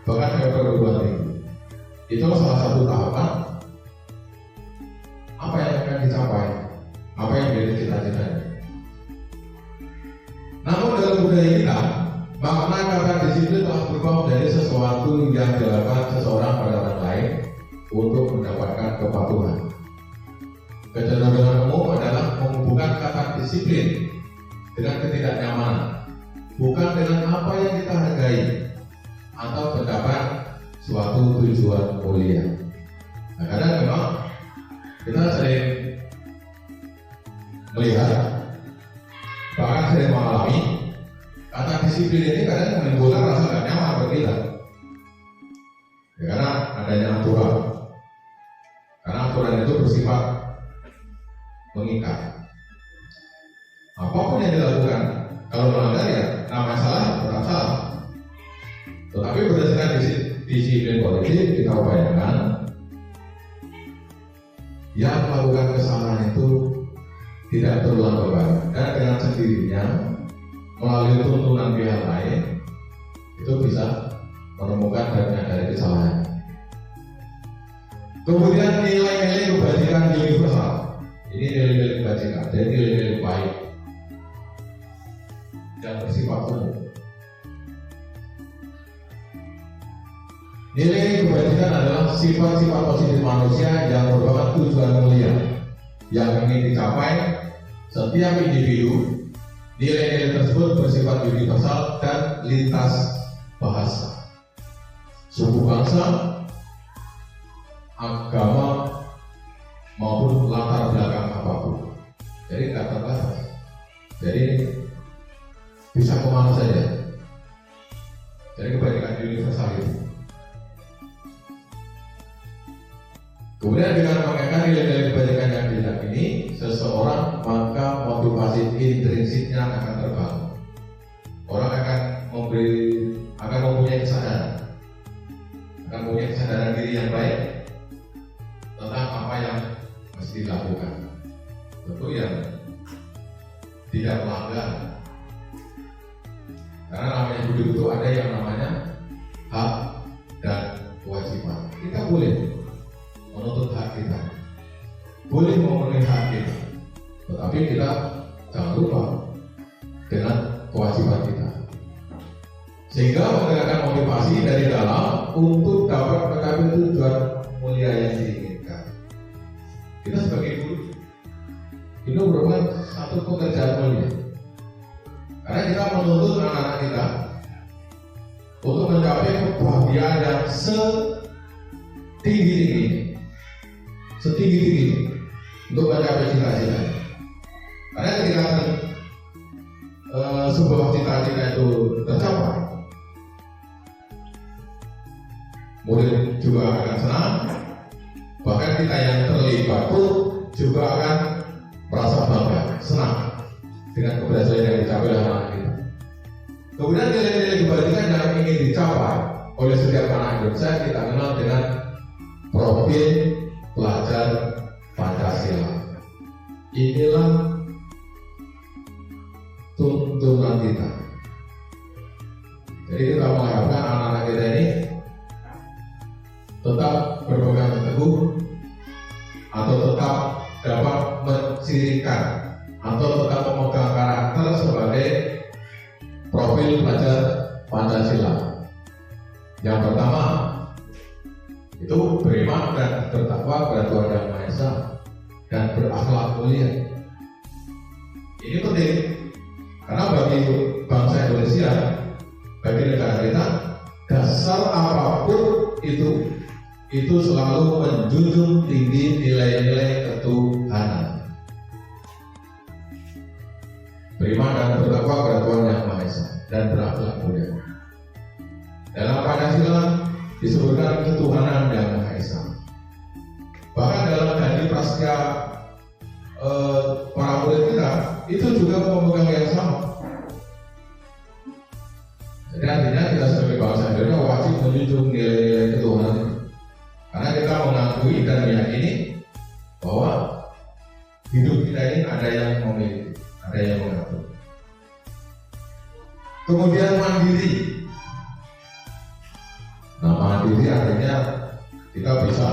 bahkan sampai perguruan tinggi. Itu salah satu tahapan apa yang akan dicapai, apa yang menjadi cita-citanya. Namun dalam budaya kita, makna kata disiplin telah berubah menjadi sesuatu yang dilakukan seseorang pada orang lain untuk mendapatkan kepatuhan. Kecenderungan umum adalah menghubungkan kata disiplin dengan ketidaknyamanan, bukan dengan apa yang kita hargai atau mendapat suatu tujuan mulia. Nah, kadang memang kita sering melihat, bahkan sering mengalami kata disiplin ini kadang menimbulkan rasa gak nyaman bagi kita. Ya, karena adanya aturan. Karena aturan itu bersifat mengikat. Apapun yang dilakukan, kalau melanggar ya namanya salah, tetap salah. Tetapi berdasarkan disiplin politik, kita upayakan yang melakukan kesalahan itu tidak terulang kembali, dan dengan sendirinya melalui tuntunan pihak lain itu bisa menemukan dan menyadari kesalahan. Kemudian nilai-nilai kebajikan universal, ini nilai-nilai kebajikan, jadi nilai-nilai baik dan bersifat umum. Nilai kebajikan adalah sifat-sifat positif manusia yang merupakan tujuan mulia yang ingin dicapai setiap individu. Nilai-nilai tersebut bersifat universal dan lintas bahasa, suku bangsa, agama, maupun latar belakang apapun. Jadi tidak terbatas. Jadi bisa kemana saja. Jadi kebajikan universal itu. Kemudian dengan mengenai nilai-nilai kebajikan yang diyakini seseorang, maka motivasi intrinsiknya akan terbangun. Orang akan mempunyai kesadaran, diri yang baik tentang apa yang mesti dilakukan. Tentu yang tidak melanggar. Karena namanya hidup itu ada yang namanya hak dan kewajiban. Kita boleh menuntut hak kita, boleh memenuhi hak kita, tetapi kita jangan lupa dengan kewajiban kita, sehingga menggerakkan motivasi dari dalam untuk dapat mencapai tujuan mulia yang diinginkan. Kita sebagai guru itu merupakan satu pekerjaan mulia, karena kita menuntut anak-anak kita untuk mencapai kebahagiaan yang setinggi-tinggi untuk mencapai cita-cita. Karena ketika sebuah cita-cita itu tercapai, murid juga akan senang, bahkan kita yang terlibat pun juga akan merasa bangga, senang dengan keberhasilan yang dicapai oleh anak kita. Kemudian nilai-nilai kebajikan yang ingin dicapai oleh setiap anak Indonesia kita kenal dengan profil pelajar Pancasila. Inilah tuntunan kita. Jadi kita mengharapkan anak-anak kita ini tetap berpegang teguh atau tetap dapat mencirikan atau tetap memegang karakter sebagai profil pelajar Pancasila. Yang pertama itu beriman dan bertakwa kepada Tuhan Yang Maha Esa dan berakhlak mulia. Ini penting karena bagi bangsa Indonesia, bagi negara kita, dasar apapun itu selalu menjunjung tinggi nilai-nilai ketuhanan. Beriman dan bertakwa kepada Tuhan Yang Maha Esa dan berakhlak mulia. Dalam Pancasila disebutkan ketuhanan Yang Maha Esa. Bahkan dalam janji prasetya para murid kita itu juga memegang yang sama. Jadi artinya kita sebagai bangsa Indonesia wajib menjunjung nilai-nilai ketuhanan itu. Karena kita mengakui dan meyakini bahwa hidup kita ini ada yang memiliki, ada yang mengatur. Kemudian mandiri. Nah, mandiri artinya kita bisa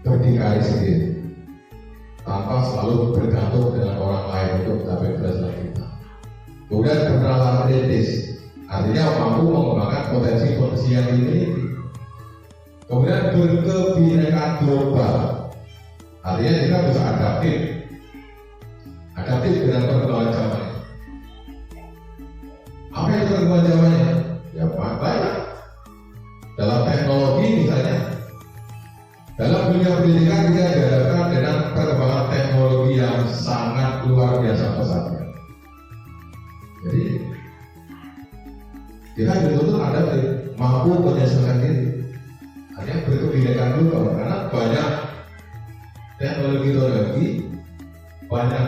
berdikari sendiri tanpa selalu bergantung dengan orang lain untuk mencapai keberhasilan kita. Kemudian bernalar kritis, artinya mampu mengembangkan potensi-potensi yang dimiliki. Kemudian berkebinekaan global, artinya kita bisa adaptif dengan perkembangan zaman. Apa yang perkembangan zamannya? Ya banyak. Dalam teknologi misalnya, dalam dunia pendidikan kita dihadapkan dengan perkembangan teknologi yang sangat luar biasa pesatnya. Jadi kita dituntut ada mampu menyesuaikan diri, hanya berkebinekaan global karena banyak teknologi, banyak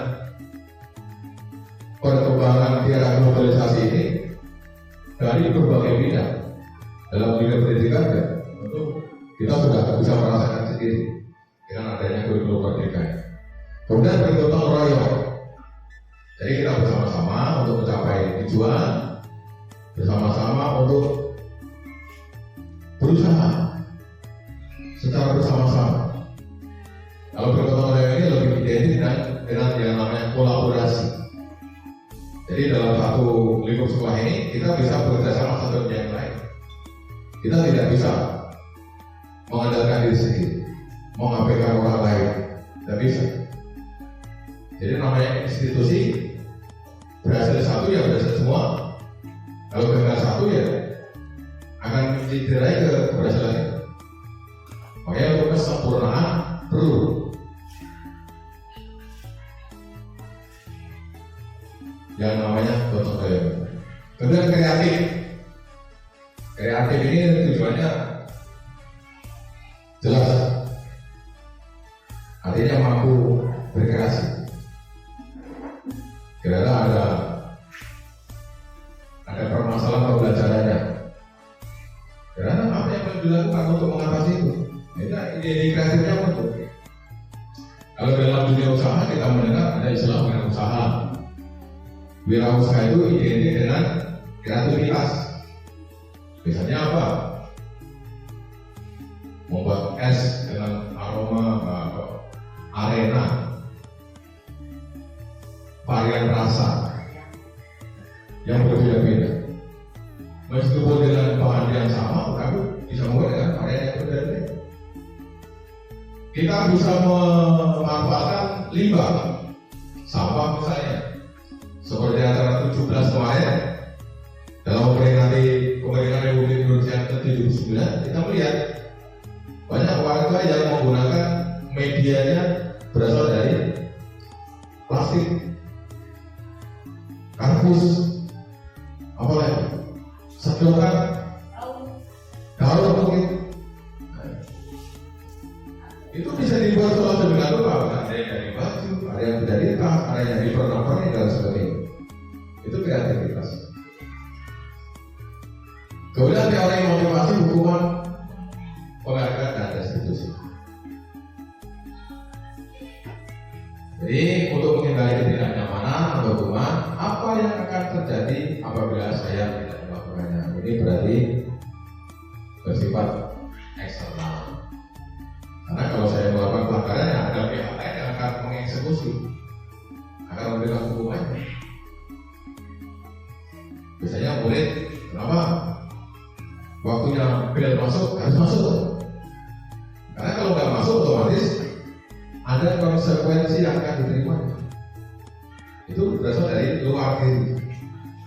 perkembangan di era globalisasi ini dari berbagai bidang. Dalam dunia pendidikan ya, tentu kita sudah bisa merasakan sendiri dengan adanya kurikulum merdeka. Kemudian bergotong royong. Jadi kita bersama-sama untuk mencapai tujuan, bersama-sama untuk berusaha secara bersama-sama. Kalau bergotong royong ini lebih identik dengan yang namanya kolaborasi. Jadi dalam satu lingkup sekolah ini kita bisa bekerja sama satu dengan yang lain. Kita tidak bisa mengandalkan diri sendiri, mengabaikan orang lain, tidak bisa. Jadi namanya institusi berhasil satu ya berhasil semua. Kalau gagal satu ya akan dicederai ke keberhasilannya. Makanya untuk kesempurnaan perlu. Yang namanya gotong royong. Kemudian kreatif. Kreatif ini tujuannya jelas, artinya mampu berkreasi. Kira-kira ada permasalahan pembelajarannya. Kira-kira apa yang harus dilakukan untuk mengatasi itu? Kita ide kreatifnya apa tuh? Kalau dalam dunia usaha kita mendengar ada istilah wirausaha. Wirausaha itu identik dengan kreativitas. Misalnya apa? Membuat es dengan aroma arena, varian rasa yang berbeda-beda. Meskipun dengan bahan yang sama, tapi bisa membuat dengan varian yang berbeda. Kita bisa memanfaatkan limbah, sampah misalnya, seperti acara 17 kemarin dalam memperingati kemerdekaan Republik Indonesia ke-79, kita melihat banyak warga yang menggunakan medianya berasal dari plastik, kardus, apalagi sedotan, daun mungkin. Nah, itu bisa dibuat sholat dengan rupa. Ada yang dari baju, ada yang dari tas, ada yang dari pernak-pernik dan sebagainya. Itu kreativitas. Kemudian teori motivasi hukuman penghargaan dan restitusi. Jadi untuk menghindari ketidaknyamanan atau hukuman, apa yang akan terjadi apabila saya tidak melakukannya? Ini berarti bersifat eksternal. Karena kalau saya melakukan pelanggaran, ya ada pihak lain yang akan mengeksekusi, akan memberikan hukumannya. Biasanya murid, kenapa? Waktunya bel masuk, harus masuk. Karena kalau nggak masuk, otomatis ada konsekuensi yang akan diterima. Itu berasal dari luar diri,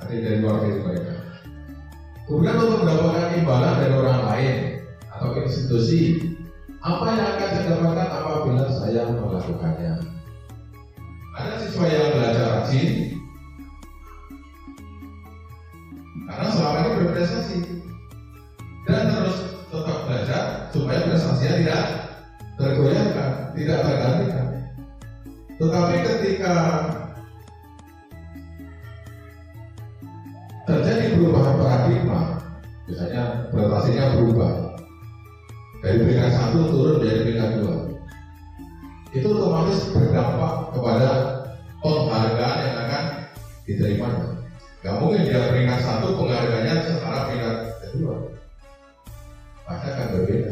dari luar diri mereka. Kemudian untuk mendapatkan imbalan dari orang lain atau institusi, apa yang akan saya dapatkan apabila saya melakukannya? Ada siswa yang belajar rajin karena selama ini berprestasi dan terus tetap belajar supaya prestasinya tidak tergoyahkan, tidak tergantikan. Tetapi ketika terjadi perubahan paradigma, misalnya prestasinya berubah dari peringkat 1 turun menjadi peringkat 2, itu otomatis berdampak kepada penghargaan yang akan diterima. Gak mungkin dia peringkat 1 penghargaannya setara peringkat kedua, pasti akan berbeda.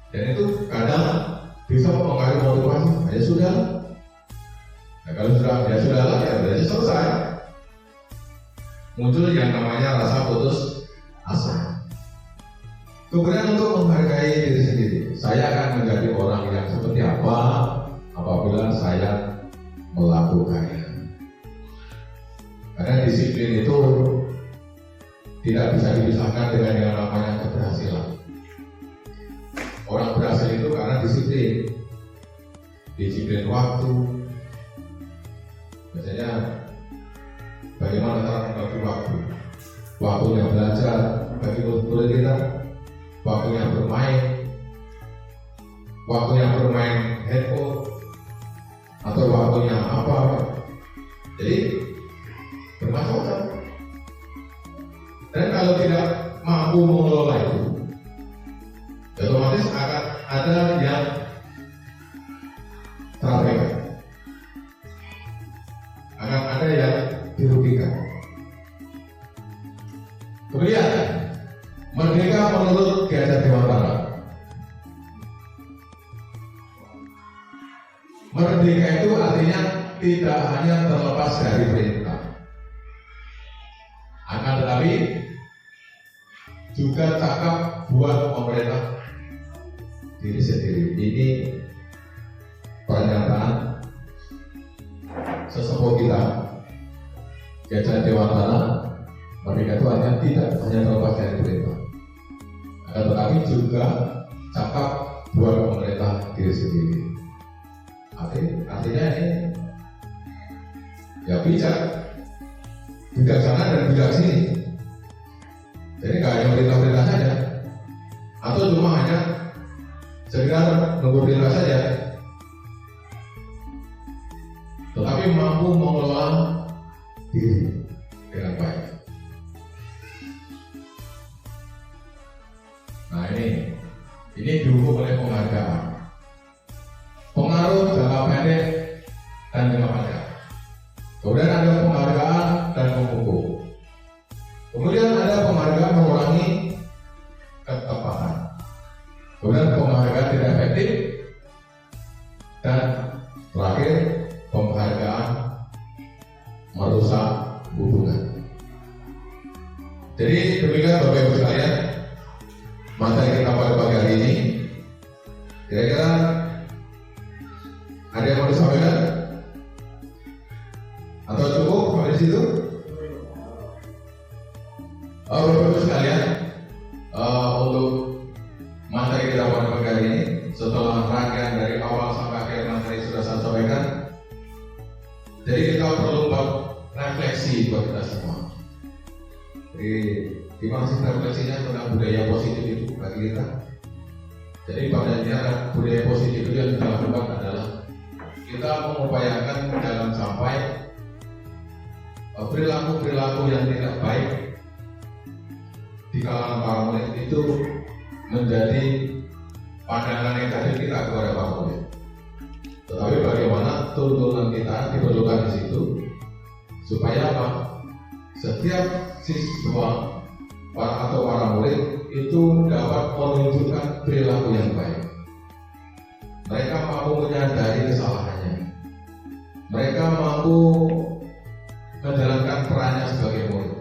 Dan itu kadang bisa mempengaruhi motivasi. Ya sudah. Nah, kalau sudah lah ya berarti selesai. Muncul yang namanya rasa putus asa. Kemudian untuk menghargai diri sendiri, saya akan menjadi orang yang seperti apa apabila saya melakukannya. Karena disiplin itu tidak bisa dipisahkan dengan yang namanya keberhasilan. Orang berhasil itu karena disiplin waktu. Biasanya bagaimana cara membagi waktu? Waktunya belajar bagi murid kita, waktunya bermain handphone, atau waktunya apa? Jadi bermacam-macam. Dan kalau tidak mampu mengelola itu, otomatis akan ada yang terabaikan, akan ada yang dirugikan. Kemudian merdeka menurut Ki Hajar Dewantara. Merdeka itu artinya tidak hanya terlepas dari perintah, akan tetapi juga cakap buat pemerintah diri sendiri. Ini pernyataan sesepuh kita Ki Hajar Dewantara. Merdeka itu artinya tidak hanya terlepas dari perintah, akan tetapi juga cakap buat pemerintah diri sendiri. Artinya ini ya bijaksana dan bijaksini. Jadi nggak hanya perintah-perintah saja, atau cuma hanya sekedar nunggu perintah saja, tetapi mampu mengelola diri dengan baik. Nah ini didukung oleh penghargaan, pengaruh jangka pendek dan jangka panjang. Kemudian ada penghargaan dan pemukul. Kemudian ada penghargaan mengurangi ketepatan. Kemudian penghargaan tidak efektif, dan terakhir penghargaan merusak hubungan. Jadi demikian Bapak Ibu sekalian, materi kita pada pagi hari ini. Kira-kira ada yang mau disampaikan? Atau cukup sampai di situ? Bapak Ibu sekalian, untuk materi kita pada pagi hari ini, setelah rangkaian dari awal sampai akhir materi sudah saya sampaikan, jadi kita perlu refleksi buat kita semua. Jadi gimana sih refleksinya tentang budaya positif itu bagi kita? Jadi pada intinya budaya positif itu yang kita lakukan adalah kita mengupayakan jangan sampai perilaku-perilaku yang tidak baik di kalangan para murid itu menjadi pandangan negatif kita kepada para murid. Tetapi bagaimana tuntunan kita diperlukan di situ supaya apa? Setiap siswa atau para murid itu dapat menunjukkan perilaku yang baik. Mereka mampu menyadari kesalahannya. Mereka mampu menjalankan perannya sebagai murid.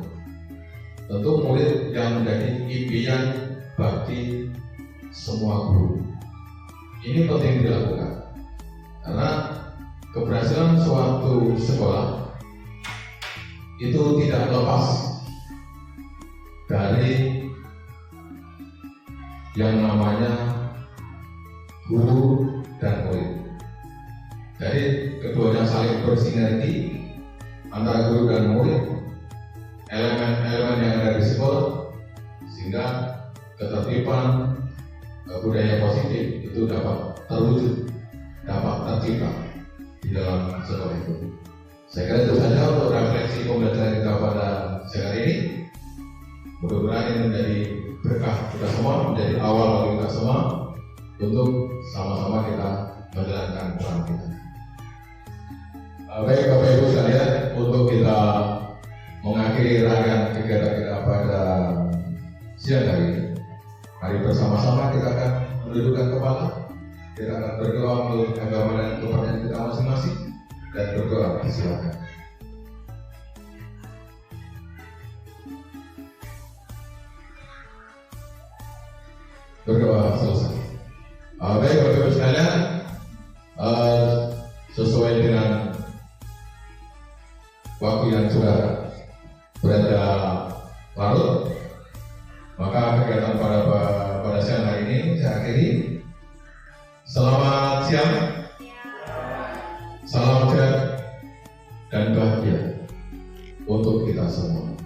Tentu murid yang menjadi impian bagi semua guru. Ini penting dilakukan karena keberhasilan suatu sekolah itu tidak lepas dari yang namanya guru dan murid. Jadi keduanya saling bersinergi antara guru dan murid, elemen-elemen yang ada di sekolah, sehingga ketertiban budaya positif itu dapat terwujud, dapat tercipta di dalam sekolah itu. Saya kira itu saja untuk refleksi pembelajaran kita pada siang hari ini. Mudah-mudahan ini menjadi berkah kita semua, menjadi awal bagi kita semua untuk sama-sama kita menjalankan peran kita. Baik Bapak Ibu sekalian, untuk kita mengakhiri rangkaian kegiatan kita pada siang hari ini, mari bersama-sama kita akan menundukkan kepala, kita akan berdoa untuk agama dan kepercayaan kita masing-masing, dan berdoa. Silakan. Berdoa selesai. Baik Bapak Ibu sekalian, sesuai dengan waktu yang sudah berada larut, maka kegiatan pada siang hari ini saya akhiri. Selamat siang, salam sehat dan bahagia untuk kita semua.